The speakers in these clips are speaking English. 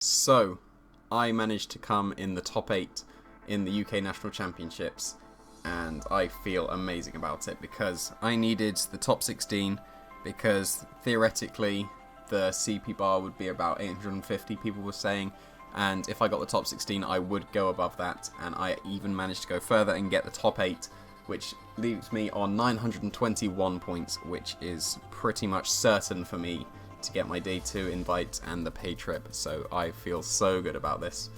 So, I managed to come in the top 8 in the UK National Championships, and I feel amazing about it because I needed the top 16 because theoretically the CP bar would be about 850, people were saying, and if I got the top 16 I would go above that, and I even managed to go further and get the top 8, which leaves me on 921 points, which is pretty much certain for me to get my day 2 invite and the pay trip, so I feel so good about this.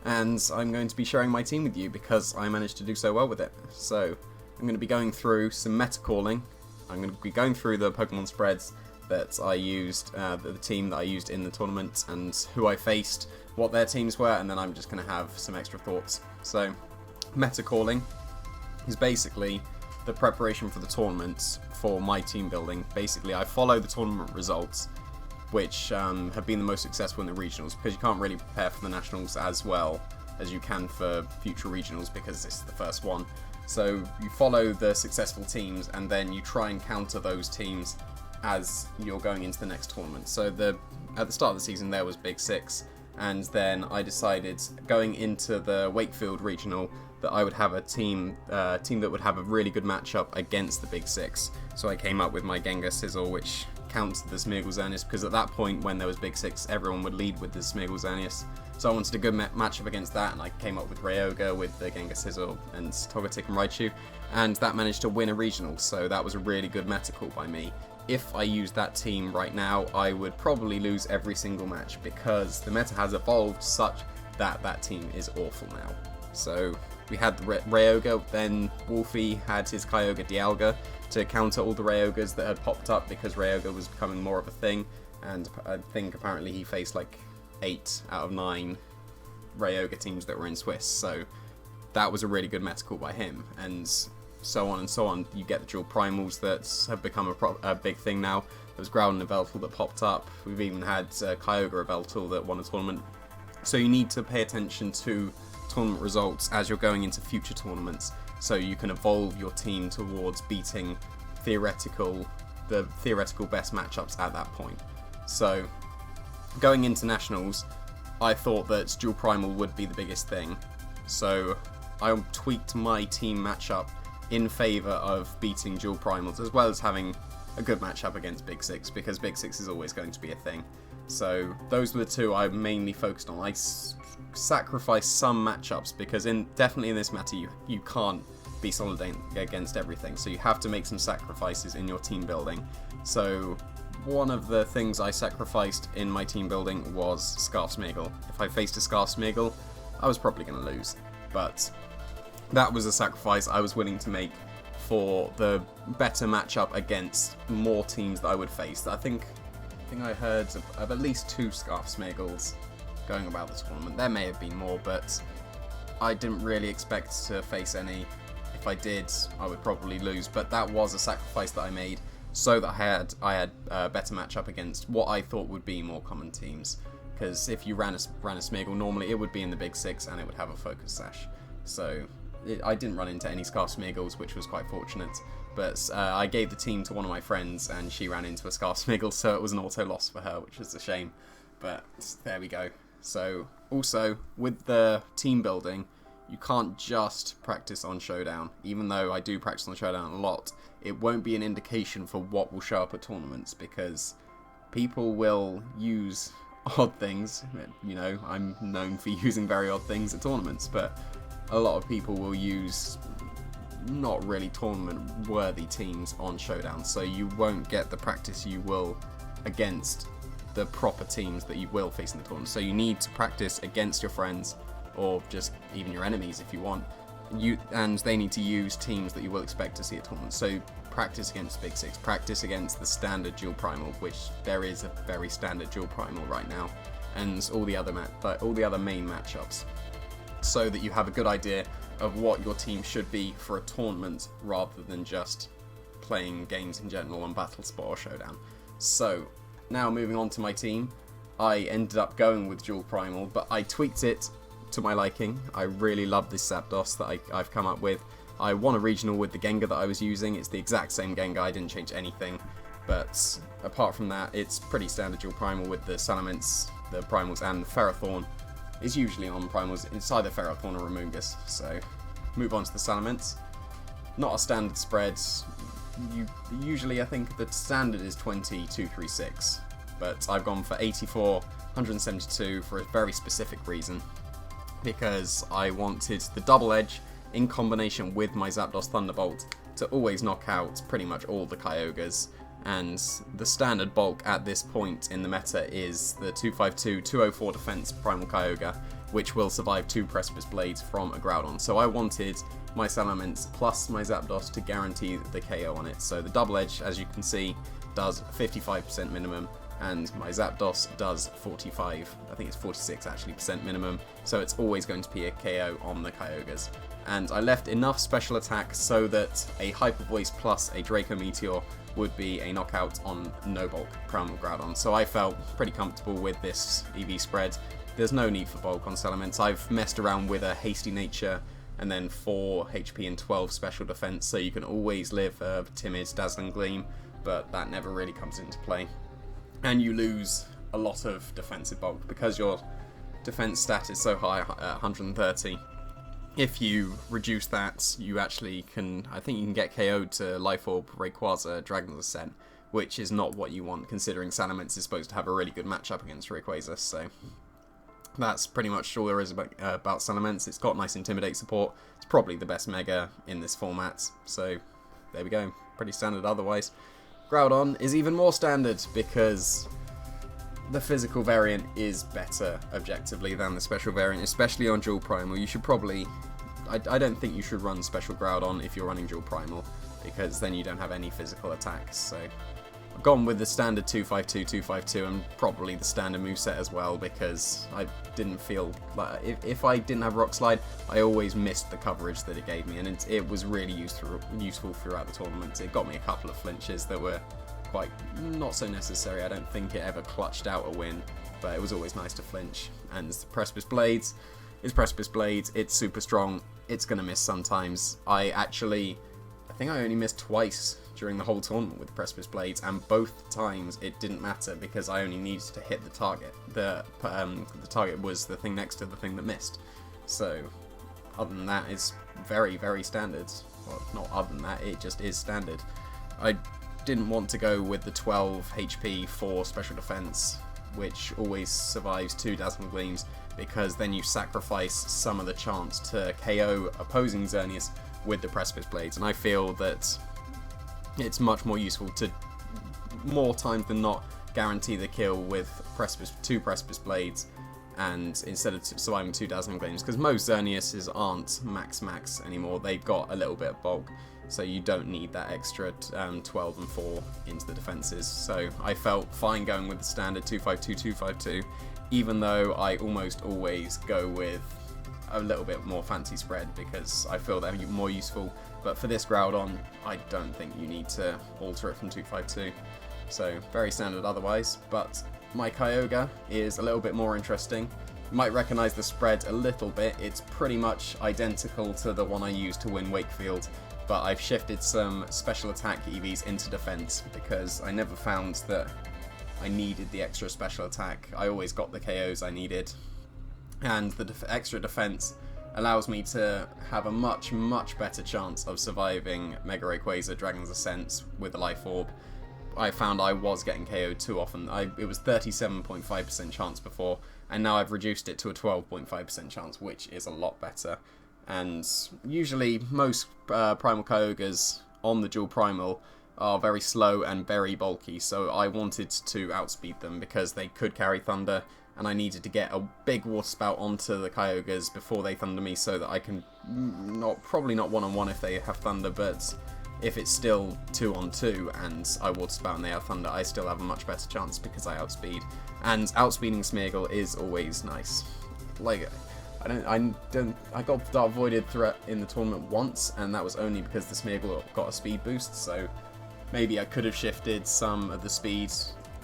And I'm going to be sharing my team with you because I managed to do so well with it. So I'm going to be going through some meta calling. I'm going to be going through the Pokemon spreads that I used, the team that I used in the tournament, and who I faced, what their teams were, and then I'm just going to have some extra thoughts. So meta calling is basically the preparation for the tournaments for my team building. Basically, I follow the tournament results, which have been the most successful in the regionals, because you can't really prepare for the nationals as well as you can for future regionals because this is the first one. So you follow the successful teams and then you try and counter those teams as you're going into the next tournament. So at the start of the season there was Big Six, and then I decided going into the Wakefield regional that I would have a team that would have a really good matchup against the Big Six. So I came up with my Gengar Sizzle, which counts the Smeargle Xerneas, because at that point when there was Big Six everyone would lead with the Smeargle Xerneas. So I wanted a good matchup against that, and I came up with Ryoga with the Gengar Sizzle and Togetic and Raichu, and that managed to win a regional, so that was a really good meta call by me. If I used that team right now, I would probably lose every single match because the meta has evolved such that that team is awful now. So we had the Ryoga, then Wolfie had his Kyogre Dialga to counter all the Ryogas that had popped up because Ryoga was becoming more of a thing, and I think apparently he faced like 8 out of 9 Ryoga teams that were in Swiss, so that was a really good meta call by him, and so on and so on. You get the dual primals that have become a big thing now. There was Groudon EV that popped up. We've even had Kyogre EV that won a tournament. So you need to pay attention to tournament results as you're going into future tournaments, so you can evolve your team towards beating the theoretical best matchups at that point. So going into nationals, I thought that dual primal would be the biggest thing, so I tweaked my team matchup in favour of beating dual primals, as well as having a good matchup against Big Six, because Big Six is always going to be a thing. So those were the two I mainly focused on. I sacrificed some matchups because definitely in this meta you can't be solid against everything, so you have to make some sacrifices in your team building. So one of the things I sacrificed in my team building was Scarf Smeargle. If I faced a Scarf Smeargle, I was probably going to lose, but that was a sacrifice I was willing to make for the better matchup against more teams that I would face. I think I heard of at least 2 Scarf Smeargles going about the tournament. There may have been more, but I didn't really expect to face any. If I did, I would probably lose, but that was a sacrifice that I made so that I had a better matchup against what I thought would be more common teams. Because if you ran a Smeargle, normally it would be in the Big Six and it would have a Focus Sash. So I didn't run into any Scarf Smeargles, which was quite fortunate. But I gave the team to one of my friends and she ran into a Scarf Smeargle, so it was an auto loss for her, which was a shame. But there we go. So also, with the team building, you can't just practice on Showdown. Even though I do practice on Showdown a lot, it won't be an indication for what will show up at tournaments, because people will use odd things. You know, I'm known for using very odd things at tournaments, but a lot of people will use not really tournament worthy teams on Showdown, so you won't get the practice you will against the proper teams that you will face in the tournament. So you need to practice against your friends, or just even your enemies if you want, and they need to use teams that you will expect to see at tournaments. So practice against Big Six, practice against the standard dual primal, which there is a very standard dual primal right now, and all the other main matchups, so that you have a good idea of what your team should be for a tournament rather than just playing games in general on Battle Spot or Showdown. So now moving on to my team, I ended up going with dual primal, but I tweaked it to my liking. I really love this Zapdos that I've come up with. I won a regional with the Gengar that I was using. It's the exact same Gengar, I didn't change anything, but apart from that, it's pretty standard dual primal with the Salamence the primals, and Ferrothorn is usually on primals. It's either Ferrothorn or Remungus. So move on to the Salamence. Not a standard spread. Usually I think the standard is 20-236, but I've gone for 84, 172 for a very specific reason, because I wanted the double edge in combination with my Zapdos Thunderbolt to always knock out pretty much all the Kyogres, and the standard bulk at this point in the meta is the 252-204 defense Primal Kyogre, which will survive 2 Precipice Blades from a Groudon. So I wanted my Salamence plus my Zapdos to guarantee the KO on it. So the double edge, as you can see, does 55% minimum, and my Zapdos does 45, I think it's 46 actually, % minimum, so it's always going to be a KO on the Kyogres. And I left enough special attack so that a Hyper Voice plus a Draco Meteor would be a knockout on no bulk Primal Groudon. So I felt pretty comfortable with this EV spread. There's no need for bulk on Salamence. I've messed around with a Hasty Nature and then 4 HP and 12 special defense, so you can always live a Timid, Dazzling Gleam, but that never really comes into play. And you lose a lot of defensive bulk because your defense stat is so high at 130. If you reduce that, you actually can, I think you can get KO'd to Life Orb, Rayquaza, Dragon's Ascent, which is not what you want, considering Salamence is supposed to have a really good matchup against Rayquaza. So that's pretty much all there is about Salamence. It's got nice Intimidate support. It's probably the best Mega in this format. So there we go, pretty standard otherwise. Groudon is even more standard because the physical variant is better objectively than the special variant, especially on dual primal. You should probably, I don't think you should run special Groudon if you're running dual primal, because then you don't have any physical attacks. So I've gone with the standard 252 and probably the standard moveset as well, because I didn't feel like, if I didn't have Rock Slide, I always missed the coverage that it gave me, and it was really useful throughout the tournament. It got me a couple of flinches that were quite not so necessary. I don't think it ever clutched out a win, but it was always nice to flinch. And the Precipice Blades is Precipice Blades. It's super strong. It's going to miss sometimes. I think I only missed twice during the whole tournament with the Precipice Blades, and both times it didn't matter because I only needed to hit the target. The target was the thing next to the thing that missed. So other than that, it's very, very standard. Well, not other than that, it just is standard. I didn't want to go with the 12 HP for special defense, which always survives 2 Dazzling Gleams, because then you sacrifice some of the chance to KO opposing Xerneas with the Precipice Blades, and I feel that it's much more useful to, more times than not, guarantee the kill with 2 Precipice Blades, and instead of surviving 2 Dazzling Gleams, because most Xerneases aren't max anymore. They've got a little bit of bulk, so you don't need that extra 12 and 4 into the defenses. So I felt fine going with the standard 252, even though I almost always go with a little bit more fancy spread because I feel they're more useful. But for this Groudon, I don't think you need to alter it from 252. So very standard otherwise, but my Kyogre is a little bit more interesting. You might recognise the spread a little bit. It's pretty much identical to the one I used to win Wakefield, but I've shifted some special attack EVs into defense because I never found that I needed the extra special attack. I always got the KOs I needed, and the extra defense allows me to have a much better chance of surviving Mega Rayquaza, Dragon's Ascent with a Life Orb. I found I was getting KO'd too often. It was 37.5% chance before, and now I've reduced it to a 12.5% chance, which is a lot better. And usually most Primal Kyogres on the dual Primal are very slow and very bulky, so I wanted to outspeed them because they could carry Thunder, and I needed to get a big Water Spout onto the Kyogres before they Thunder me so that I can, probably not one-on-one if they have Thunder, but if it's still 2-on-2 and I Water Spout and they have Thunder, I still have a much better chance because I outspeed. And outspeeding Smeargle is always nice. Like, I got Dark Voided threat in the tournament once, and that was only because the Smeargle got a speed boost, so maybe I could have shifted some of the speed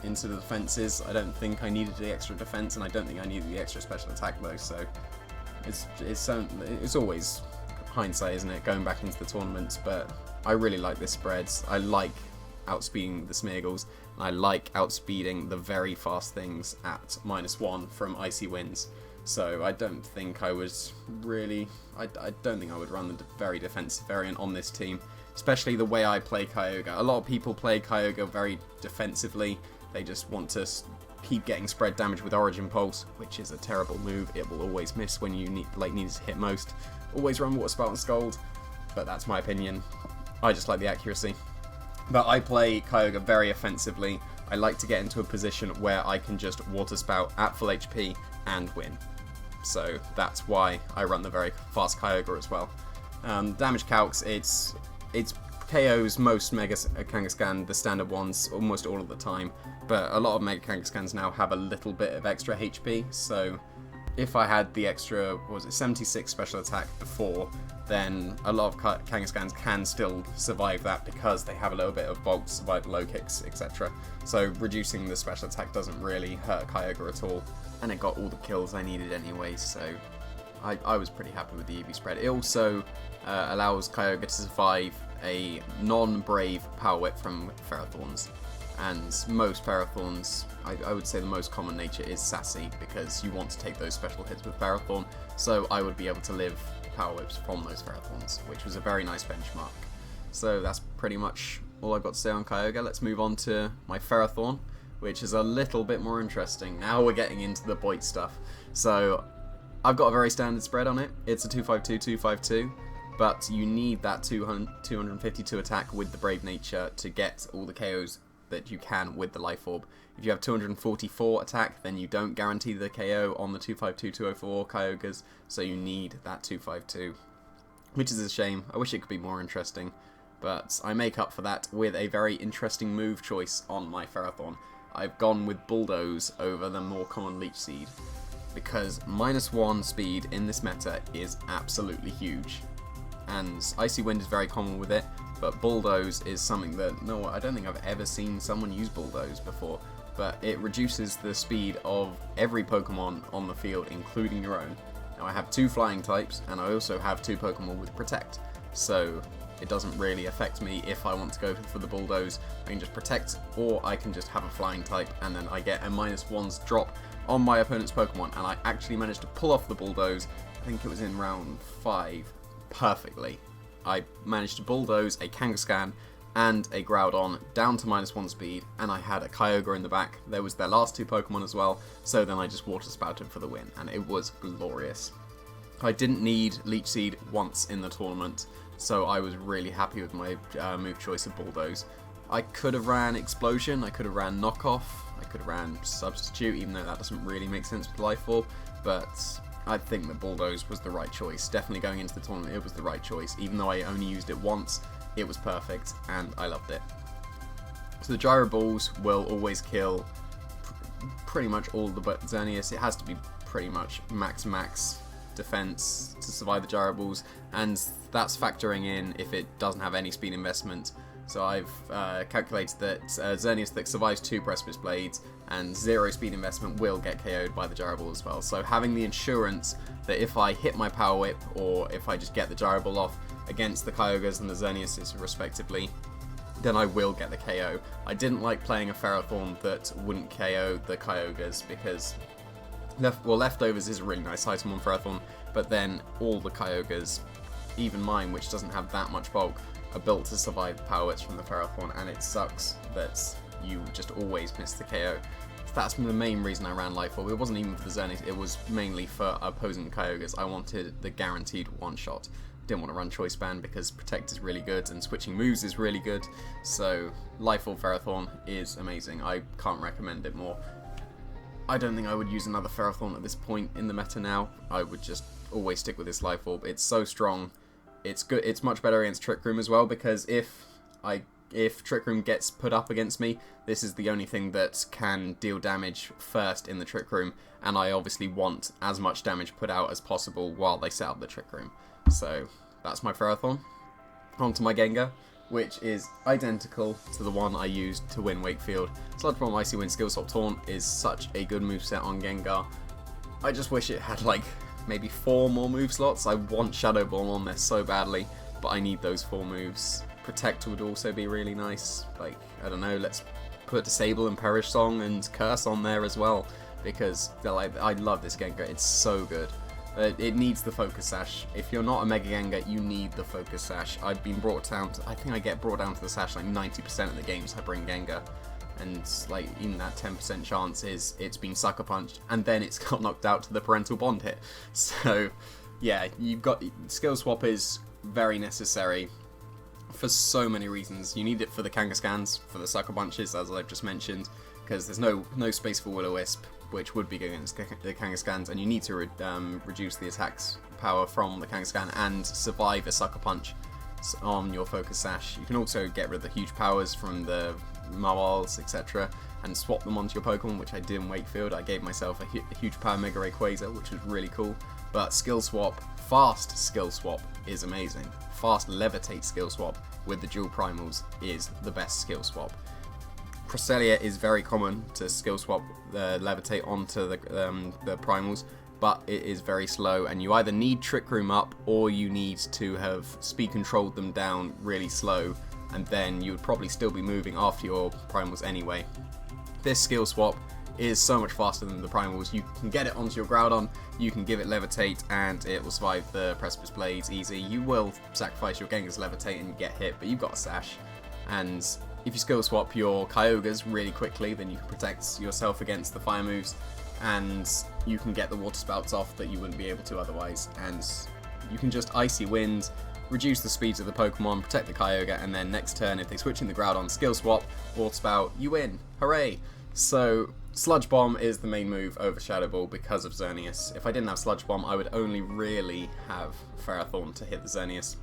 into the defenses. I don't think I needed the extra defense, and I don't think I needed the extra special attack though, so it's always hindsight, isn't it, going back into the tournaments, but I really like this spread. I like outspeeding the Smeargles, and I like outspeeding the very fast things at -1 from Icy Winds. So I don't think I would really, I don't think I would run the very defensive variant on this team, especially the way I play Kyogre. A lot of people play Kyogre very defensively. They just want to keep getting spread damage with Origin Pulse, which is a terrible move. It will always miss when you need it to hit most. Always run Water Spout and Scald, but that's my opinion. I just like the accuracy. But I play Kyogre very offensively. I like to get into a position where I can just Water Spout at full HP and win. So that's why I run the very fast Kyogre as well. Damage calcs, it's KOs most Mega Kangaskhan, the standard ones, almost all of the time. But a lot of Mega Kangaskhan's now have a little bit of extra HP, so if I had the extra, what was it, 76 special attack before, then a lot of Kangaskhan's can still survive that because they have a little bit of bulk to survive low kicks, etc. So reducing the special attack doesn't really hurt Kyogre at all, and it got all the kills I needed anyway, so I was pretty happy with the EV spread. It also allows Kyogre to survive a non-brave Power Whip from Ferrothorns. And most Ferrothorns, I would say the most common nature is Sassy, because you want to take those special hits with Ferrothorn, so I would be able to live Power Whips from those Ferrothorns, which was a very nice benchmark. So that's pretty much all I've got to say on Kyogre. Let's move on to my Ferrothorn, which is a little bit more interesting. Now we're getting into the Boyt stuff. So I've got a very standard spread on it. It's a 252-252. But you need that 252 attack with the Brave Nature to get all the KOs that you can with the Life Orb. If you have 244 attack, then you don't guarantee the KO on the 252-204 Kyogres, so you need that 252, which is a shame. I wish it could be more interesting, but I make up for that with a very interesting move choice on my Ferrothorn. I've gone with Bulldoze over the more common Leech Seed, because -1 speed in this meta is absolutely huge. And Icy Wind is very common with it, but Bulldoze is something that, no, I don't think I've ever seen someone use Bulldoze before, but it reduces the speed of every Pokemon on the field, including your own. Now I have 2 flying types, and I also have 2 Pokemon with Protect, so it doesn't really affect me if I want to go for the Bulldoze. I can just Protect, or I can just have a flying type, and then I get a -1's drop on my opponent's Pokemon, and I actually managed to pull off the Bulldoze. I think it was in round 5. Perfectly. I managed to Bulldoze a Kangaskhan and a Groudon down to -1 speed, and I had a Kyogre in the back. There was their last 2 Pokemon as well, so then I just Water Spouted for the win, and it was glorious. I didn't need Leech Seed once in the tournament, so I was really happy with my move choice of Bulldoze. I could have ran Explosion, I could have ran Knockoff, I could have ran Substitute, even though that doesn't really make sense with Life Orb, but I think that Bulldoze was the right choice. Definitely going into the tournament, it was the right choice. Even though I only used it once, it was perfect, and I loved it. So the Gyro Balls will always kill pretty much all the Xerneas. It has to be pretty much max defense to survive the Gyro Balls, and that's factoring in if it doesn't have any speed investment. So I've calculated that Xerneas that survives 2 Precipice Blades and 0 speed investment will get KO'd by the Gyro Ball as well. So having the insurance that if I hit my Power Whip, or if I just get the Gyro Ball off against the Kyogres and the Xerneas respectively, then I will get the KO. I didn't like playing a Ferrothorn that wouldn't KO the Kyogres, because Leftovers is a really nice item on Ferrothorn, but then all the Kyogres, even mine, which doesn't have that much bulk, are built to survive the Power Whips from the Ferrothorn, and it sucks that you just always miss the KO. That's the main reason I ran Life Orb. It wasn't even for the Xerneas, it was mainly for opposing Kyogres. I wanted the guaranteed one-shot. Didn't want to run Choice Band because Protect is really good and switching moves is really good, so Life Orb Ferrothorn is amazing. I can't recommend it more. I don't think I would use another Ferrothorn at this point in the meta now. I would just always stick with this Life Orb. It's so strong. It's good. It's much better against Trick Room as well, because if Trick Room gets put up against me, this is the only thing that can deal damage first in the Trick Room, and I obviously want as much damage put out as possible while they set up the Trick Room. So that's my Ferrothorn. On to my Gengar, which is identical to the one I used to win Wakefield. Sludge Bomb, Icy Wind, Skill Swap, Taunt is such a good moveset on Gengar. I just wish it had like maybe 4 more move slots. I want Shadow Ball on there so badly, but I need those 4 moves Protect would also be really nice. Like, I don't know, let's put Disable and Perish Song and Curse on there as well, because I love this Gengar. It's so good. It needs the Focus Sash. If you're not a Mega Gengar, you need the Focus Sash. I've been brought down to, I think I get brought down to the Sash like 90% of the games I bring Gengar. And like even that 10% chance is it's been Sucker Punched, and then it's got knocked out to the Parental Bond hit. So yeah, you've got, Skill Swap is very necessary for so many reasons. You need it for the Kangaskans, for the Sucker Punches, as I've just mentioned, because there's no space for Will-O-Wisp, which would be good against the Kangaskans, and you need to reduce the attack's power from the Kangaskhan and survive a Sucker Punch on your Focus Sash. You can also get rid of the huge powers from the Mawals, etc., and swap them onto your Pokemon, which I did in Wakefield. I gave myself a huge power Mega Rayquaza, which was really cool. But Skill Swap, fast Skill Swap is amazing. Fast Levitate Skill Swap with the dual primals is the best Skill Swap. Cresselia is very common to Skill Swap Levitate onto the primals, but it is very slow, and you either need Trick Room up or you need to have speed controlled them down really slow, and then you would probably still be moving after your primals anyway. This Skill Swap is so much faster than the primals. You can get it onto your Groudon, you can give it Levitate, and it will survive the Precipice Blades easy. You will sacrifice your Gengar's Levitate and get hit, but you've got a Sash. And if you Skill Swap your Kyogres really quickly, then you can protect yourself against the fire moves, and you can get the Water Spouts off that you wouldn't be able to otherwise. And you can just Icy Wind, reduce the speeds of the Pokemon, protect the Kyogre, and then next turn, if they switch in the Groudon, Skill Swap, Water Spout, you win. Hooray! So Sludge Bomb is the main move over Shadow Ball because of Xerneas. If I didn't have Sludge Bomb, I would only really have Ferrothorn to hit the Xerneas.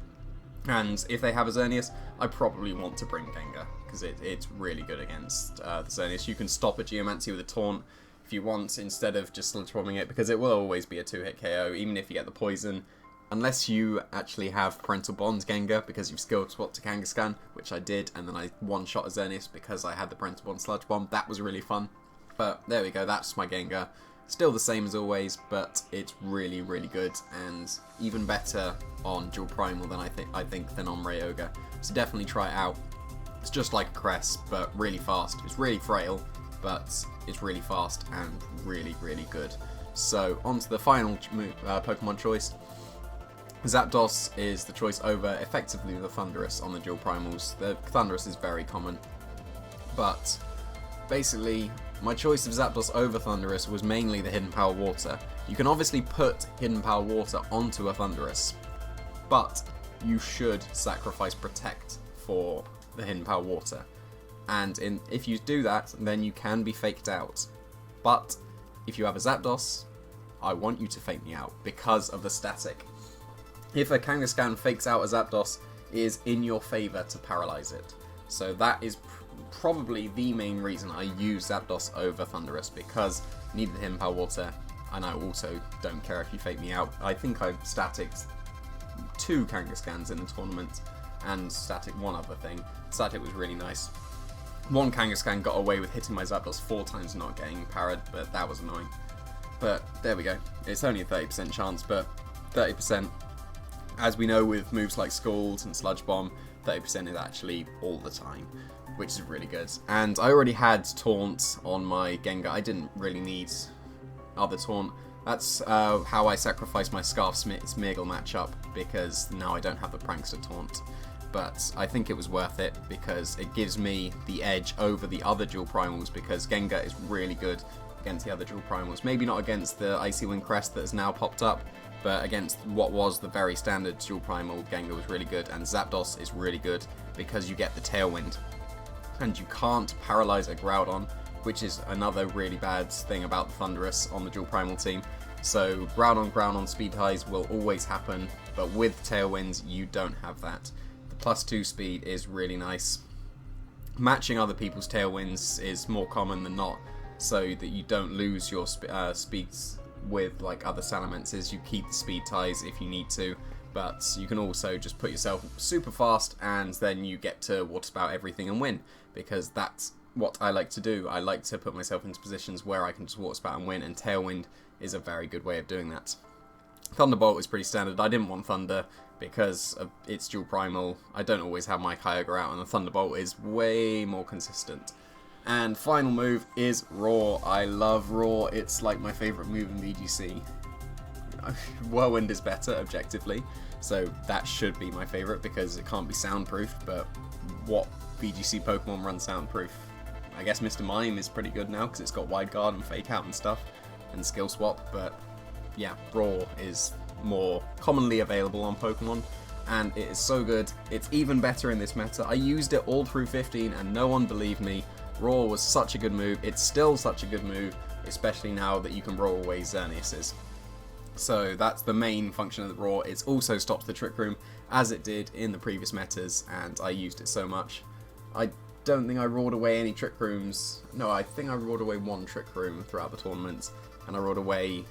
And if they have a Xerneas, I probably want to bring Gengar, because it's really good against the Xerneas. You can stop a Geomancy with a Taunt if you want, instead of just Sludge Bombing it, because it will always be a 2-hit KO, even if you get the Poison. Unless you actually have Parental Bonds Gengar, because you've Skill Swapped to Kangaskhan, which I did, and then I one-shot a Xerneas because I had the Parental Bond Sludge Bomb. That was really fun. But there we go, that's my Gengar. Still the same as always, but it's really, really good, and even better on Dual Primal than I think than on Rayouga. So definitely try it out. It's just like a Cress, but really fast. It's really frail, but it's really fast and really, really good. So on to the final Pokemon choice. Zapdos is the choice over effectively the Thundurus on the Dual Primals. The Thundurus is very common, but basically my choice of Zapdos over Thundurus was mainly the Hidden Power Water. You can obviously put Hidden Power Water onto a Thundurus, but you should sacrifice Protect for the Hidden Power Water. And if you do that, then you can be faked out. But if you have a Zapdos, I want you to fake me out because of the static. If a Kangaskhan fakes out a Zapdos, it is in your favour to paralyze it. So that is probably the main reason I use Zapdos over Thundurus, because I need the Hidden Power Water, and I also don't care if you fake me out. I think I've staticked 2 Kangaskhan's in the tournament, and static one other thing. Static was really nice. One Kangaskhan got away with hitting my Zapdos 4 times and not getting parried, but that was annoying. But there we go. It's only a 30% chance, but 30%. As we know with moves like Scald and Sludge Bomb, 30% is actually all the time, which is really good. And I already had Taunt on my Gengar. I didn't really need other Taunt. That's how I sacrificed my Scarf Smeargle matchup, because now I don't have the Prankster Taunt. But I think it was worth it, because it gives me the edge over the other Dual Primals, because Gengar is really good against the other Dual Primals. Maybe not against the Icy Wind Crest that has now popped up, but against what was the very standard Dual Primal, Gengar was really good, and Zapdos is really good because you get the Tailwind. And you can't paralyze a Groudon, which is another really bad thing about the Thundurus on the Dual Primal team. So Groudon speed highs will always happen, but with Tailwinds you don't have that. The +2 speed is really nice. Matching other people's Tailwinds is more common than not, so that you don't lose your speeds with like other Salamences. You keep the speed ties if you need to, but you can also just put yourself super fast and then you get to Water Spout everything and win, because that's what I like to do. I like to put myself into positions where I can just Water Spout and win, and Tailwind is a very good way of doing that. Thunderbolt is pretty standard. I didn't want Thunder because of its dual primal. I don't always have my Kyogre out, and the Thunderbolt is way more consistent. And final move is Roar. I love Roar. It's like my favourite move in VGC. Whirlwind is better, objectively, so that should be my favourite because it can't be soundproof, but what VGC Pokemon run soundproof? I guess Mr. Mime is pretty good now because it's got Wide Guard and Fake Out and stuff, and Skill Swap, but yeah, Roar is more commonly available on Pokemon, and it is so good. It's even better in this meta. I used it all through 15 and no one believed me. Roar was such a good move. It's still such a good move, especially now that you can roll away Xerneas's. So that's the main function of the Roar. It also stops the Trick Room, as it did in the previous metas, and I used it so much. I don't think I roared away any Trick Rooms. No, I think I roared away one Trick Room throughout the tournament, and I roared away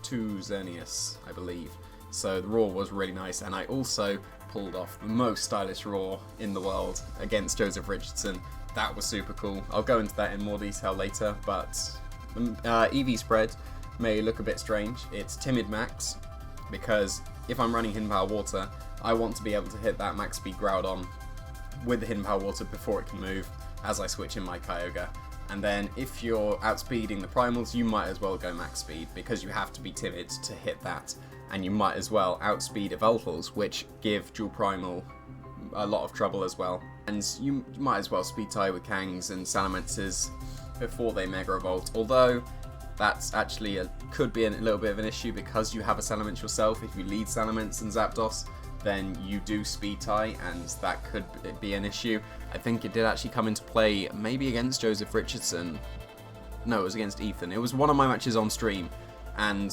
2 Xerneas, I believe. So the Roar was really nice, and I also pulled off the most stylish Roar in the world against Joseph Richardson. That was super cool. I'll go into that in more detail later, but EV spread may look a bit strange. It's Timid Max, because if I'm running Hidden Power Water, I want to be able to hit that max speed Groudon with the Hidden Power Water before it can move as I switch in my Kyogre. And then if you're outspeeding the primals, you might as well go max speed because you have to be timid to hit that. And you might as well outspeed Evoltals, which give dual primal a lot of trouble as well. And you might as well speed tie with Kangs and Salamences before they Mega Evolve, although that's actually could be a little bit of an issue because you have a Salamence yourself. If you lead Salamence and Zapdos, then you do speed tie, and that could be an issue. I think it did actually come into play maybe against Joseph Richardson. No, it was against Ethan. It was one of my matches on stream, and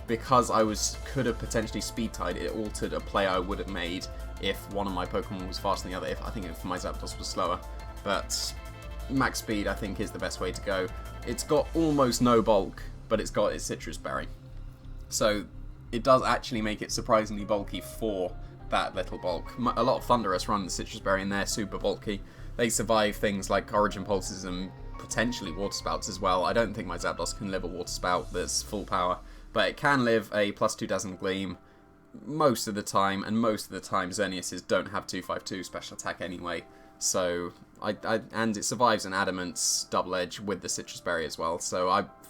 because I could have potentially speed tied, it altered a play I would have made if one of my Pokemon was faster than the other. I think if my Zapdos was slower, but max speed I think is the best way to go. It's got almost no bulk, but it's got its Citrus Berry, so it does actually make it surprisingly bulky for that little bulk. A lot of Thundurus run the Citrus Berry and they're super bulky. They survive things like Origin Pulses and potentially Water Spouts as well. I don't think my Zapdos can live a Water Spout that's full power, but it can live a +2 Dazzling Gleam most of the time, and most of the time Xerneas's don't have 252 special attack anyway, so and it survives an Adamant's Double Edge with the Citrus Berry as well, so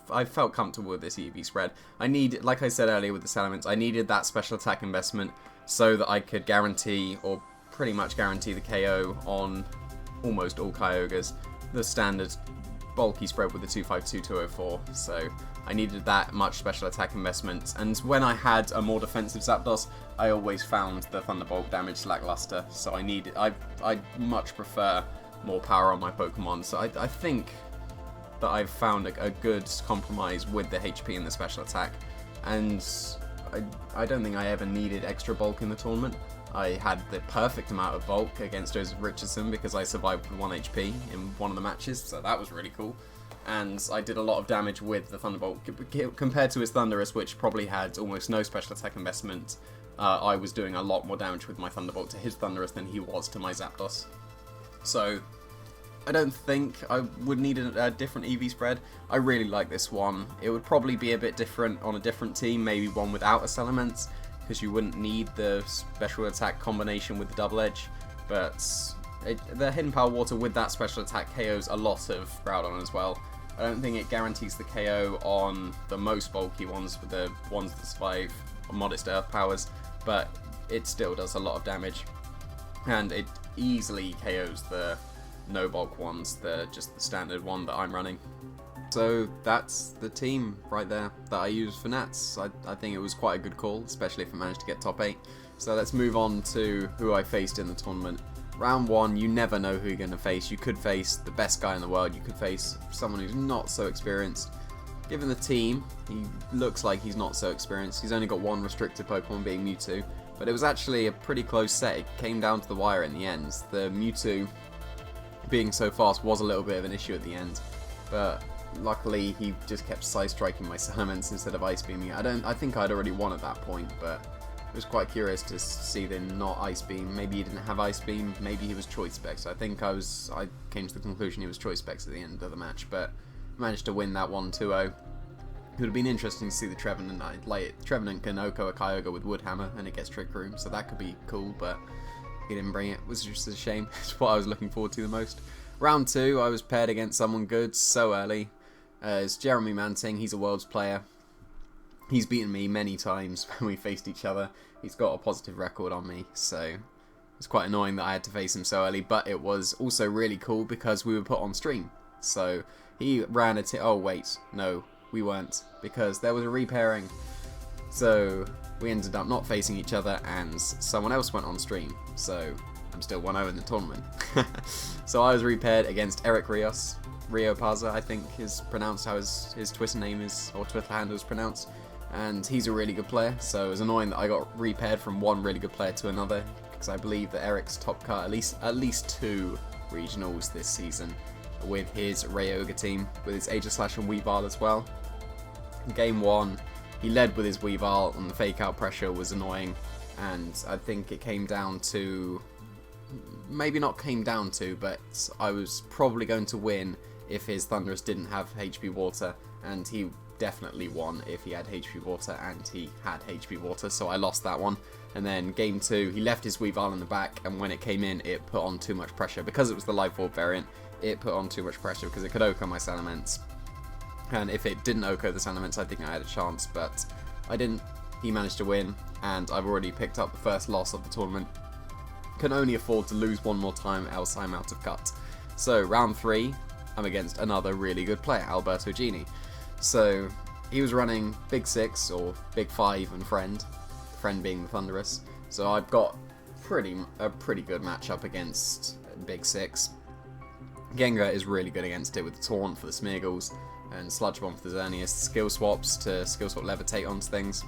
I felt comfortable with this EV spread. Like I said earlier with the Salamence, I needed that special attack investment so that I could guarantee, or pretty much guarantee, the KO on almost all Kyogres, the standard bulky spread with the 252-204, so I needed that much special attack investment, and when I had a more defensive Zapdos, I always found the Thunderbolt damage lackluster, so I much prefer more power on my Pokemon, so I think that I've found a good compromise with the HP and the special attack, and I don't think I ever needed extra bulk in the tournament. I had the perfect amount of bulk against Joseph Richardson because I survived with 1 HP in one of the matches, so that was really cool. And I did a lot of damage with the Thunderbolt compared to his Thundurus, which probably had almost no special attack investment. I was doing a lot more damage with my Thunderbolt to his Thundurus than he was to my Zapdos. So I don't think I would need a different EV spread. I really like this one. It would probably be a bit different on a different team, maybe one without a Salamence, because you wouldn't need the special attack combination with the Double Edge, but the Hidden Power Water with that special attack KOs a lot of Groudon as well. I don't think it guarantees the KO on the most bulky ones, with the ones that survive on modest Earth powers, but it still does a lot of damage, and it easily KOs the no bulk ones, just the standard one that I'm running. So that's the team right there that I used for Nats. I think it was quite a good call, especially if I managed to get top 8. So let's move on to who I faced in the tournament. Round 1, you never know who you're going to face. You could face the best guy in the world, you could face someone who's not so experienced. Given the team, he looks like he's not so experienced. He's only got one restricted Pokemon, being Mewtwo, but it was actually a pretty close set. It came down to the wire in the end. The Mewtwo being so fast was a little bit of an issue at the end, but luckily he just kept side striking my Salamence instead of Ice Beaming. I think I'd already won at that point, but it was quite curious to see them not Ice Beam. Maybe he didn't have Ice Beam, maybe he was Choice Specs. I think I came to the conclusion he was Choice Specs at the end of the match, but managed to win that one 2-0. It would have been interesting to see the Trevenant. Like, Trevenant can OHKO a Kyogre with Wood Hammer and it gets Trick Room, so that could be cool, but he didn't bring it. It was just a shame. It's what I was looking forward to the most. Round 2, I was paired against someone good so early. It's Jeremy Manting. He's a Worlds player. He's beaten me many times when we faced each other. He's got a positive record on me, so it's quite annoying that I had to face him so early, but it was also really cool because we were put on stream. So he ran a oh wait, no, we weren't, because there was a repairing. So we ended up not facing each other and someone else went on stream. So I'm still 1-0 in the tournament. So I was repaired against Eric Rios. Rio Paza, I think is pronounced how his Twitter name is, or Twitter handle is pronounced. And he's a really good player, so it was annoying that I got repaired from one really good player to another, because I believe that Eric's top cut at least 2 regionals this season with his Ryoga team, with his Aegislash and Weavile as well. In game 1, he led with his Weavile, and the fake out pressure was annoying, and I think it came down to, maybe not came down to, but I was probably going to win if his Thundurus didn't have HP Water, and he definitely won if he had HP Water, and he had HP Water, so I lost that one. And then game 2, he left his Weavile in the back, and when it came in, it put on too much pressure. Because it was the Life Orb variant, it put on too much pressure because it could OHKO my Salamence. And if it didn't OHKO the Salamence, I think I had a chance, but I didn't. He managed to win, and I've already picked up the first loss of the tournament. Can only afford to lose one more time, else I'm out of cut. So round 3, I'm against another really good player, Alberto Gini. So he was running Big 6 or Big 5 and Friend being the Thundurus. So I've got a pretty good matchup against Big 6. Gengar is really good against it with the Taunt for the Smeargles and Sludge Bomb for the Xerneas, skill swaps to skill swap Levitate onto things.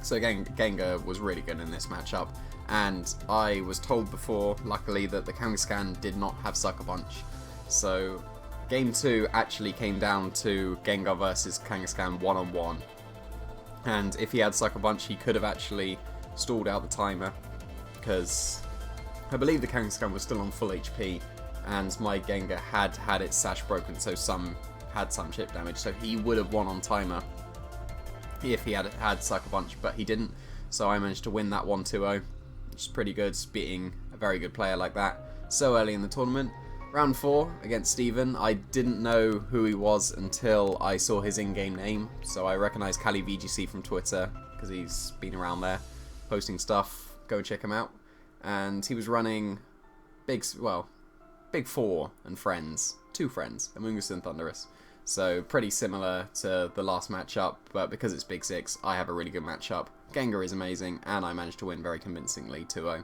So Gengar was really good in this matchup, and I was told before, luckily, that the Kangaskhan did not have Sucker Punch. So game 2 actually came down to Gengar versus Kangaskhan 1-on-1, and if he had Sucker Punch, he could have actually stalled out the timer, because I believe the Kangaskhan was still on full HP, and my Gengar had its sash broken, so had some chip damage, so he would have won on timer if he had Sucker Punch, but he didn't, so I managed to win that 1-2-0, which is pretty good, beating a very good player like that so early in the tournament. Round 4 against Steven, I didn't know who he was until I saw his in-game name, so I recognised Cali VGC from Twitter, because he's been around there posting stuff, go check him out. And he was running Big 4 and Friends, 2 Friends, Amoonguss and Thundurus. So pretty similar to the last matchup, but because it's Big 6, I have a really good matchup. Gengar is amazing, and I managed to win very convincingly 2-0.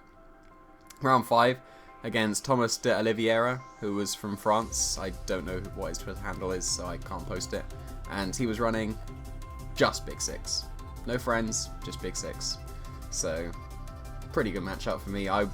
Round 5 against Thomas de Oliveira, who was from France. I don't know what his Twitter handle is, so I can't post it. And he was running just Big 6. No Friends, just Big 6. So pretty good matchup for me. I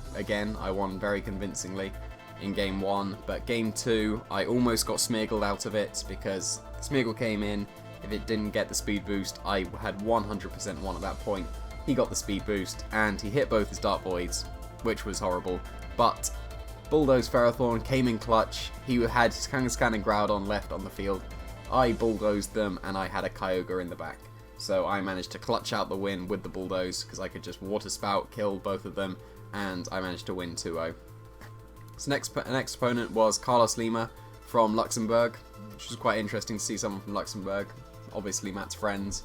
won very convincingly in game 1, but game 2 I almost got Smeargled out of it because Smeargle came in. If it didn't get the speed boost, I had 100% won at that point. He got the speed boost and he hit both his Dark Voids, which was horrible, but Bulldoze Ferrothorn came in clutch. He had his Kangaskhan and Groudon left on the field. I bulldozed them and I had a Kyogre in the back. So I managed to clutch out the win with the Bulldoze because I could just Water Spout, kill both of them, and I managed to win 2-0. So next opponent was Carlos Lima from Luxembourg, which was quite interesting to see someone from Luxembourg. Obviously Matt's friends.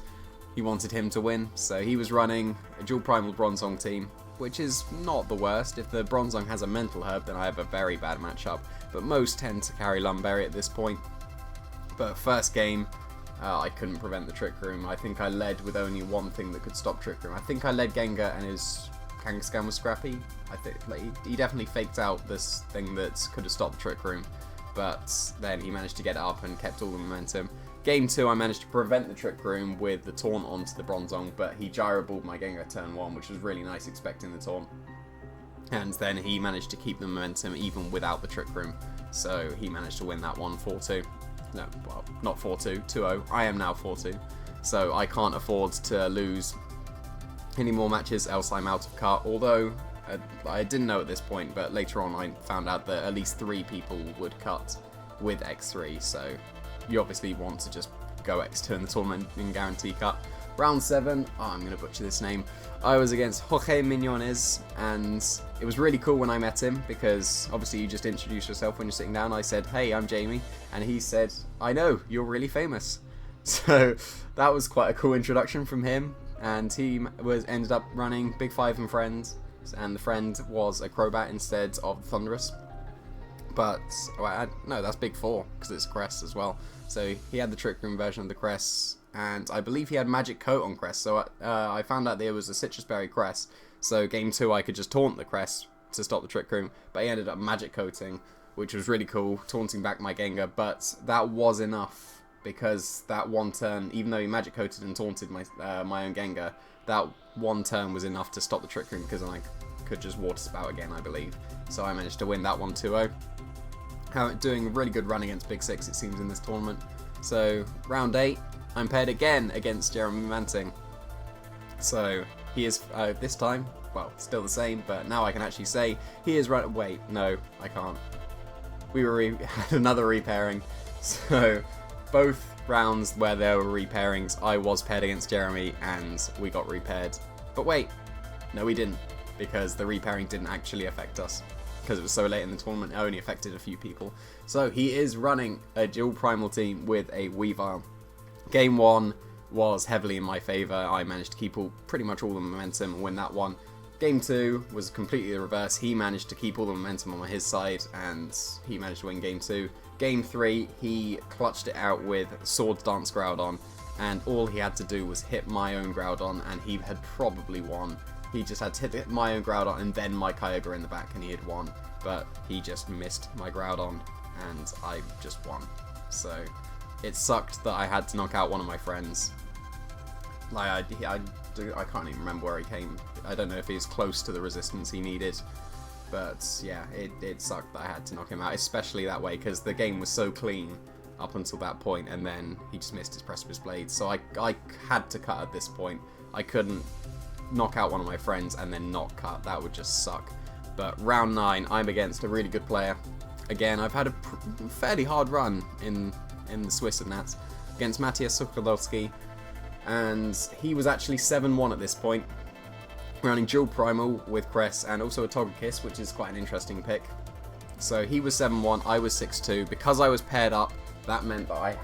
He wanted him to win, so he was running a dual primal Bronzong team, which is not the worst. If the Bronzong has a Mental Herb, then I have a very bad matchup, but most tend to carry Lumberry at this point. But first game, I couldn't prevent the Trick Room. I think I led with only one thing that could stop Trick Room. I think I led Gengar and his Kangaskhan was scrappy. I think he definitely faked out this thing that could have stopped the Trick Room, but then he managed to get it up and kept all the momentum. Game 2, I managed to prevent the Trick Room with the Taunt onto the Bronzong, but he Gyroballed my Gengar turn 1, which was really nice expecting the Taunt. And then he managed to keep the momentum even without the Trick Room, so he managed to win that one 4-2. No, well, not 4-2, 2-0. I am now 4-2, so I can't afford to lose any more matches, else I'm out of cut. Although I didn't know at this point, but later on I found out that at least 3 people would cut with X3, so you obviously want to just go X2 in the tournament in Guarantee Cup. Round 7, I'm going to butcher this name, I was against Jorge Miñones, and it was really cool when I met him, because obviously you just introduce yourself when you're sitting down. I said, hey, I'm Jamie, and he said, I know, you're really famous. So that was quite a cool introduction from him, and he ended up running Big 5 and Friends, and the friend was a Crobat instead of the Thunderous. But, well, no, that's Big 4, because it's Cress as well. So he had the Trick Room version of the Cress, and I believe he had Magic Coat on Cress, so I found out there was a Citrus Berry Cress, so game 2 I could just taunt the Cress to stop the Trick Room, but he ended up Magic Coating, which was really cool, taunting back my Gengar, but that was enough, because that one turn, even though he Magic Coated and taunted my own Gengar, that one turn was enough to stop the Trick Room, because I could just Water Spout again, I believe, so I managed to win that one 2-0. Doing a really good run against Big 6, it seems, in this tournament. So, round 8, I'm paired again against Jeremy Manting. So, he is, this time, well, still the same, but now I can actually say he is right. Wait, no, I can't. We had another repairing. So, both rounds where there were repairings, I was paired against Jeremy and we got repaired. But wait, no, we didn't, because the repairing didn't actually affect us. Because it was so late in the tournament, it only affected a few people. So, he is running a dual primal team with a Weavile. Game 1 was heavily in my favour. I managed to keep pretty much all the momentum and win that one. Game 2 was completely the reverse. He managed to keep all the momentum on his side and he managed to win Game 2. Game 3, he clutched it out with Sword Dance Groudon, and all he had to do was hit my own Groudon and he had probably won. He just had to hit my own Groudon and then my Kyogre in the back and he had won. But he just missed my Groudon and I just won. So it sucked that I had to knock out one of my friends. Like, I can't even remember where he came. I don't know if he was close to the resistance he needed. But yeah, it sucked that I had to knock him out, especially that way, because the game was so clean up until that point, and then he just missed his Precipice Blade. So I had to cut at this point. I couldn't knock out one of my friends and then not cut. That would just suck. But round 9, I'm against a really good player. Again, I've had a fairly hard run in the Swiss and Nats against Matthias Sokolowski, and he was actually 7-1 at this point, running dual primal with Cress and also a Togekiss, which is quite an interesting pick. So he was 7-1, I was 6-2. Because I was paired up, that meant that I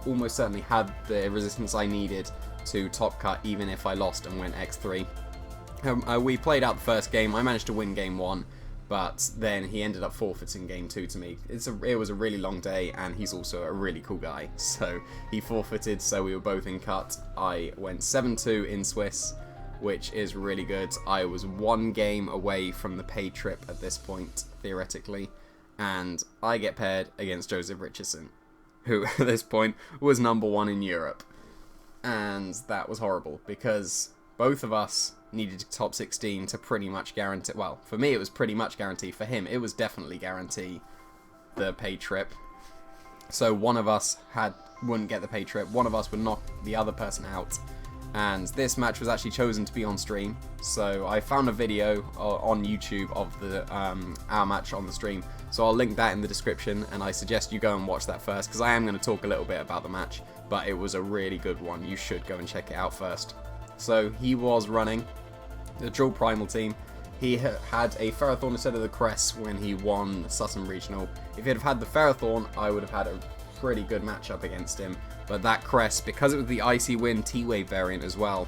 almost certainly had the resistance I needed to top cut even if I lost and went X3. We played out the first game. I managed to win game 1, but then he ended up forfeiting game 2 to me. It was a really long day, and he's also a really cool guy. So he forfeited, so we were both in cut. I went 7-2 in Swiss, which is really good. I was 1 game away from the pay trip at this point, theoretically, and I get paired against Joseph Richardson, who at this point was #1 in Europe. And that was horrible, because both of us needed top 16 to pretty much guarantee, well, for me it was pretty much guarantee, for him it was definitely guarantee the pay trip. So one of us wouldn't get the pay trip, one of us would knock the other person out, and this match was actually chosen to be on stream. So I found a video on YouTube of our match on the stream, so I'll link that in the description, and I suggest you go and watch that first, because I am going to talk a little bit about the match, but it was a really good one. You should go and check it out first. So he was running the dual primal team. He had a Ferrothorn instead of the Cress when he won Sutton Regional. If he'd have had the Ferrothorn, I would have had a pretty good matchup against him. But that Cress, because it was the Icy Wind T-Wave variant as well,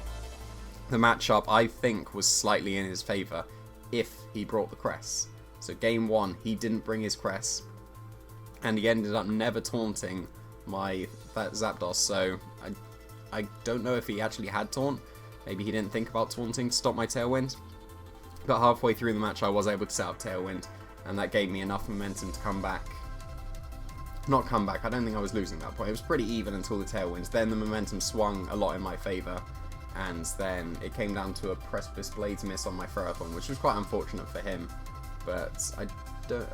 the matchup I think was slightly in his favour if he brought the Cress. So game 1, he didn't bring his Cress, and he ended up never taunting that Zapdos. So I don't know if he actually had taunt. Maybe he didn't think about taunting to stop my Tailwind. But halfway through the match I was able to set up Tailwind, and that gave me enough momentum to come back. Not come back, I don't think I was losing at that point. It was pretty even until the Tailwinds. Then the momentum swung a lot in my favour, and then it came down to a Precipice Blades miss on my Ferrothorn, which was quite unfortunate for him. But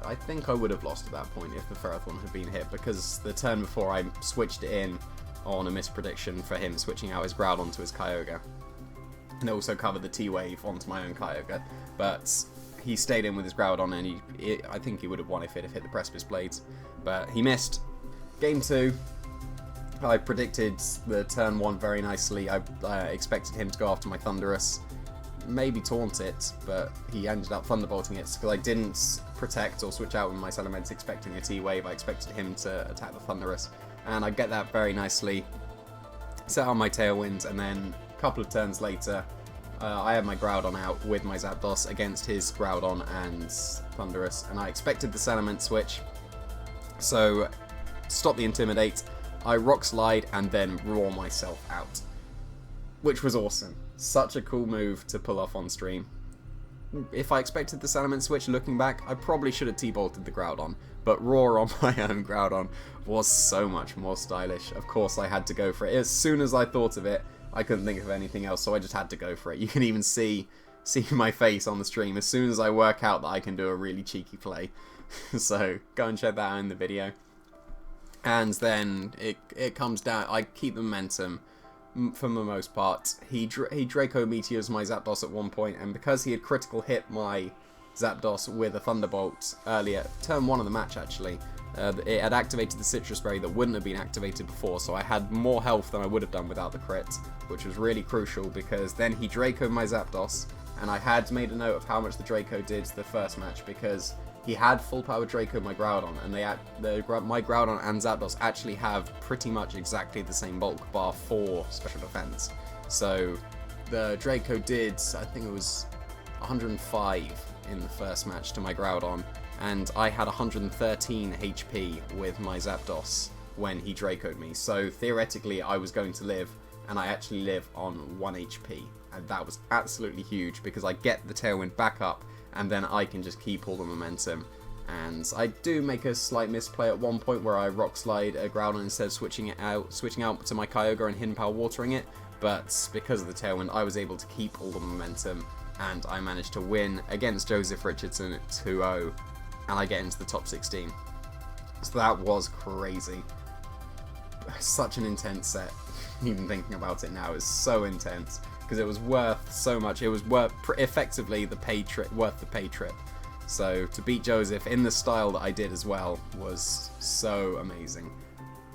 I think I would have lost at that point if the Ferrothorn had been hit, because the turn before I switched it in on a misprediction for him switching out his Groudon to his Kyogre. And also covered the T-Wave onto my own Kyogre, but he stayed in with his Groudon, and I think he would have won if it had hit the Precipice Blades, but he missed. Game 2, I predicted the turn 1 very nicely. I expected him to go after my Thundurus, maybe taunt it, but he ended up Thunderbolting it because I didn't protect or switch out with my Salamence expecting a T-Wave. I expected him to attack the Thundurus, and I get that very nicely, set on my Tailwind, and then a couple of turns later, I had my Groudon out with my Zapdos against his Groudon and Thundurus, and I expected the Salamence switch, so stop the Intimidate, I Rock Slide and then Roar myself out, which was awesome. Such a cool move to pull off on stream. If I expected the Salamence switch, looking back, I probably should have T-bolted the Groudon, but Roar on my own Groudon was so much more stylish. Of course I had to go for it. As soon as I thought of it, I couldn't think of anything else, so I just had to go for it. You can even see my face on the stream as soon as I work out that I can do a really cheeky play. So go and check that out in the video. And then it comes down, I keep the momentum for the most part. He Draco Meteors my Zapdos at one point, and because he had critical hit my Zapdos with a Thunderbolt earlier, turn 1 of the match actually, it had activated the Citrus Berry that wouldn't have been activated before, so I had more health than I would have done without the crit, which was really crucial because then he Draco'd my Zapdos, and I had made a note of how much the Draco did the first match because he had full power Draco my Groudon, and my Groudon and Zapdos actually have pretty much exactly the same bulk, bar 4 special defense. So the Draco did, I think it was 105 in the first match to my Groudon, and I had 113 HP with my Zapdos when he Draco'd me. So theoretically I was going to live, and I actually live on 1 HP, and that was absolutely huge because I get the Tailwind back up, and then I can just keep all the momentum. And I do make a slight misplay at one point where I Rock Slide a Groudon instead of switching out to my Kyogre and Hidden Power watering it, but because of the Tailwind I was able to keep all the momentum, and I managed to win against Joseph Richardson at 2-0, and I get into the top 16. So that was crazy. Such an intense set. Even thinking about it now is so intense, because it was worth so much. It was effectively the pay trip, worth the pay trip. So to beat Joseph in the style that I did as well was so amazing.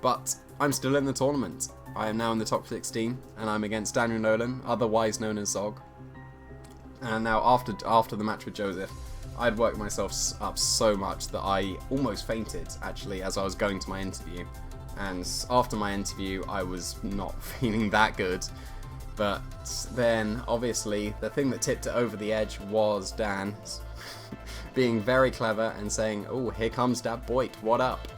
But I'm still in the tournament. I am now in the top 16, and I'm against Daniel Nolan, otherwise known as Zog. And now after the match with Joseph, I'd worked myself up so much that I almost fainted actually as I was going to my interview. And after my interview, I was not feeling that good. But then, obviously, the thing that tipped it over the edge was Dan being very clever and saying, "Oh, here comes that Boyt, what up?"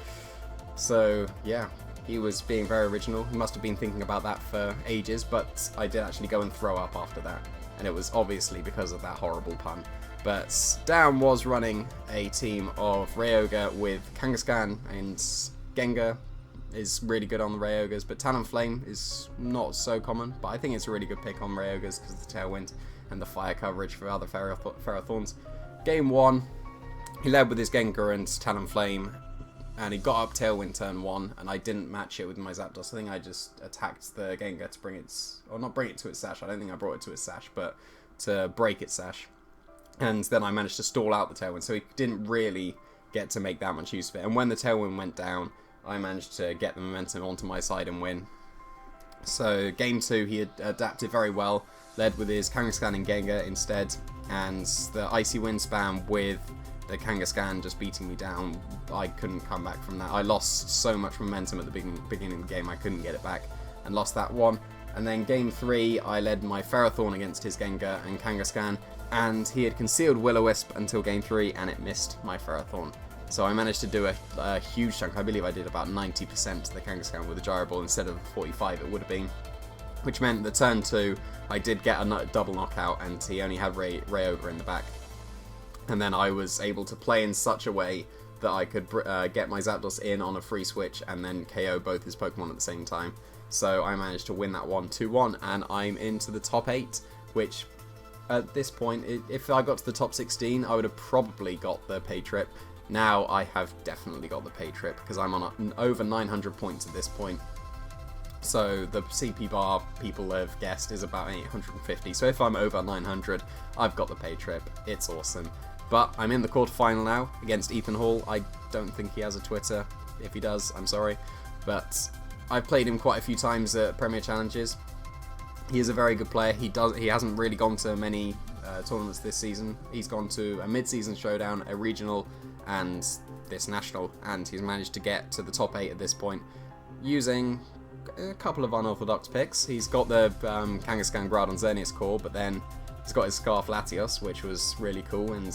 So, yeah, he was being very original. He must have been thinking about that for ages, but I did actually go and throw up after that. And it was obviously because of that horrible pun. But Dan was running a team of Ryoga with Kangaskhan, and Gengar is really good on the Ryogas, but Talonflame is not so common, but I think it's a really good pick on Ryogas because of the Tailwind and the fire coverage for other Ferrothorns. Game 1, he led with his Gengar and Talonflame, and he got up Tailwind turn 1, and I didn't match it with my Zapdos. I think I just attacked the Gengar to bring its, or not bring it to its sash, I don't think I brought it to its sash, but to break its sash. And then I managed to stall out the Tailwind, so he didn't really get to make that much use of it. And when the Tailwind went down, I managed to get the momentum onto my side and win. So game 2, he had adapted very well, led with his Kangaskhan and Gengar instead, and the Icy Wind spam with the Kangaskhan just beating me down, I couldn't come back from that. I lost so much momentum at the beginning of the game, I couldn't get it back, and lost that one. And then game 3, I led my Ferrothorn against his Gengar and Kangaskhan, and he had concealed Will-O-Wisp until game 3, and it missed my Ferrothorn. So I managed to do a huge chunk. I believe I did about 90% to the Kangaskhan with a Gyro Ball instead of 45 it would have been. Which meant the turn 2, I did get a double knockout, and he only had Ryoga in the back. And then I was able to play in such a way that I could get my Zapdos in on a free switch and then KO both his Pokemon at the same time. So I managed to win that one 2-1, and I'm into the top 8, which at this point, if I got to the top 16, I would have probably got the pay trip. Now I have definitely got the pay trip because I'm on over 900 points at this point. So the CP bar, people have guessed, is about 850. So if I'm over 900, I've got the pay trip. It's awesome. But I'm in the quarterfinal now against Ethan Hall. I don't think he has a Twitter. If he does, I'm sorry. But I've played him quite a few times at Premier Challenges. He is a very good player. He hasn't really gone to many tournaments this season. He's gone to a mid-season showdown, a regional, and this national, and he's managed to get to the top 8 at this point using a couple of unorthodox picks. He's got the Kangaskhan Groudon Xerneas core, but then he's got his Scarf Latios, which was really cool and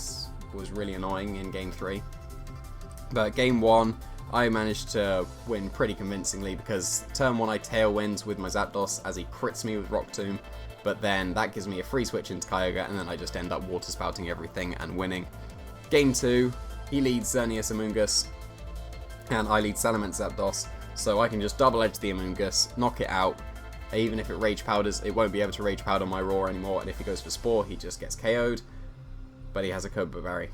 was really annoying in Game 3. But Game 1, I managed to win pretty convincingly because turn 1 I Tailwind with my Zapdos as he crits me with Rock Tomb, but then that gives me a free switch into Kyogre, and then I just end up Water Spouting everything and winning. Game 2, he leads Xerneas Amoonguss, and I lead Salamence Zapdos, so I can just double edge the Amoonguss, knock it out. Even if it Rage Powders, it won't be able to Rage Powder my Roar anymore, and if he goes for Spore, he just gets KO'd. But he has a Cobra Berry,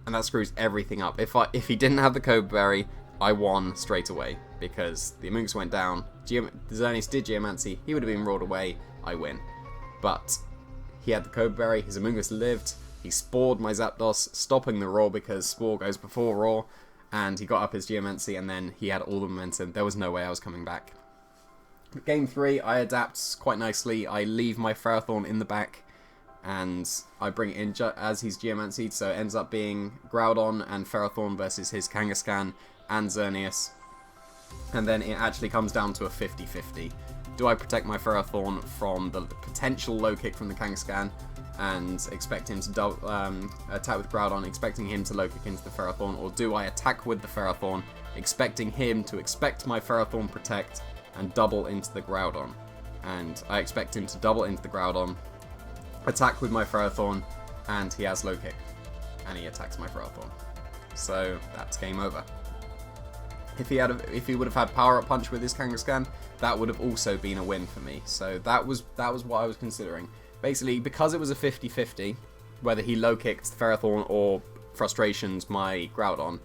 and that screws everything up. If he didn't have the Cobra Berry, I won straight away, because the Amoonguss went down, Xerneas did Geomancy, he would have been roared away, I win. But he had the Cobra Berry, his Amoonguss lived, he spored my Zapdos, stopping the Roar because Spore goes before Roar, and he got up his Geomancy, and then he had all the momentum. There was no way I was coming back. Game 3, I adapt quite nicely. I leave my Ferrothorn in the back, and I bring it in as he's Geomancied, so it ends up being Groudon and Ferrothorn versus his Kangaskhan and Xerneas. And then it actually comes down to a 50-50. Do I protect my Ferrothorn from the potential low kick from the Kangaskhan and expect him to attack with Groudon, expecting him to low kick into the Ferrothorn, or do I attack with the Ferrothorn, expecting him to expect my Ferrothorn protect and double into the Groudon? And I expect him to double into the Groudon, attack with my Ferrothorn, and he has low kick, and he attacks my Ferrothorn. So that's game over. If he would have had Power Up Punch with his Kangaskhan, that would have also been a win for me. So that was what I was considering. Basically, because it was a 50-50, whether he low kicked Ferrothorn or frustrations my Groudon,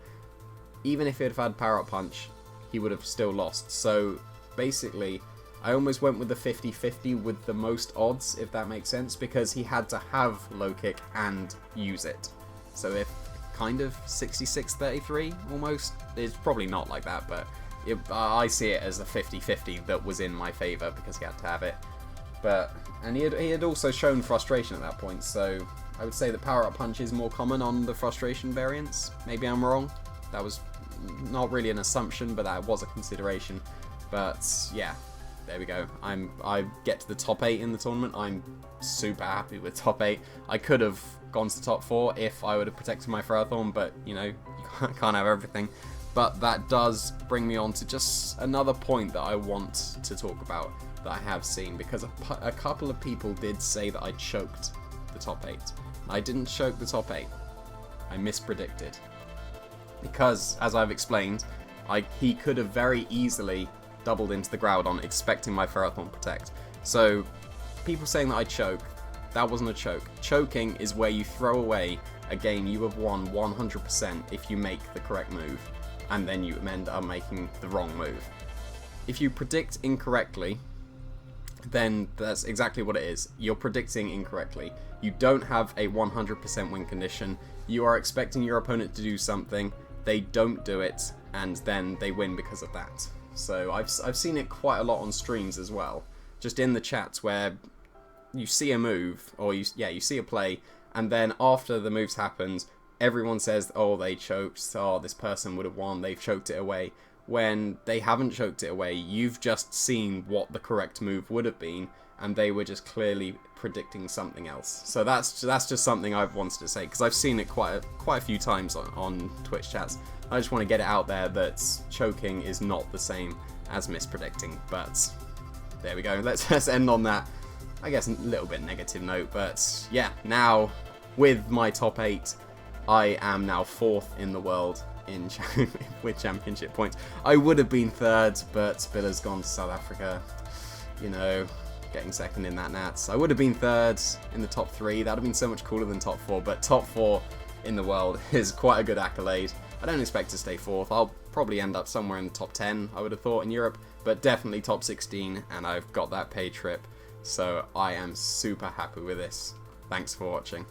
even if he'd have had Power Up Punch, he would have still lost. So basically, I almost went with the 50-50 with the most odds, if that makes sense, because he had to have low kick and use it. So if kind of 66-33 almost, it's probably not like that, but I see it as a 50-50 that was in my favour because he had to have it. And he had also shown frustration at that point, so I would say that Power Up Punch is more common on the frustration variants. Maybe I'm wrong. That was not really an assumption, but that was a consideration. But yeah, there we go. I get to the top 8 in the tournament. I'm super happy with top 8. I could have gone to the top 4 if I would have protected my Ferrothorn, but you know, you can't have everything. But that does bring me on to just another point that I want to talk about that I have seen, because a couple of people did say that I choked the top 8. I didn't choke the top 8. I mispredicted. Because, as I've explained, he could have very easily doubled into the Groudon, expecting my Ferrothorn protect. So, people saying that I choke, that wasn't a choke. Choking is where you throw away a game you have won 100% if you make the correct move, and then you end up making the wrong move. If you predict incorrectly, then that's exactly what it is. You're predicting incorrectly. You don't have a 100% win condition. You are expecting your opponent to do something, they don't do it, and then they win because of that. So I've seen it quite a lot on streams as well, just in the chats where you see a move, or you see a play, and then after the move's happened, everyone says, oh, they choked, oh, this person would have won, they've choked it away. When they haven't choked it away, you've just seen what the correct move would have been, and they were just clearly predicting something else. So that's just something I've wanted to say, because I've seen it quite a few times on Twitch chats. I just want to get it out there that choking is not the same as mispredicting. But there we go. Let's end on that, I guess, a little bit negative note. But yeah, now with my top 8, I am now 4th in the world with championship points. I would have been 3rd, but Spilla's gone to South Africa, you know, getting 2nd in that Nats. I would have been 3rd in the top 3. That would have been so much cooler than top 4, but top 4 in the world is quite a good accolade. I don't expect to stay 4th. I'll probably end up somewhere in the top 10, I would have thought, in Europe, but definitely top 16, and I've got that paid trip, so I am super happy with this. Thanks for watching.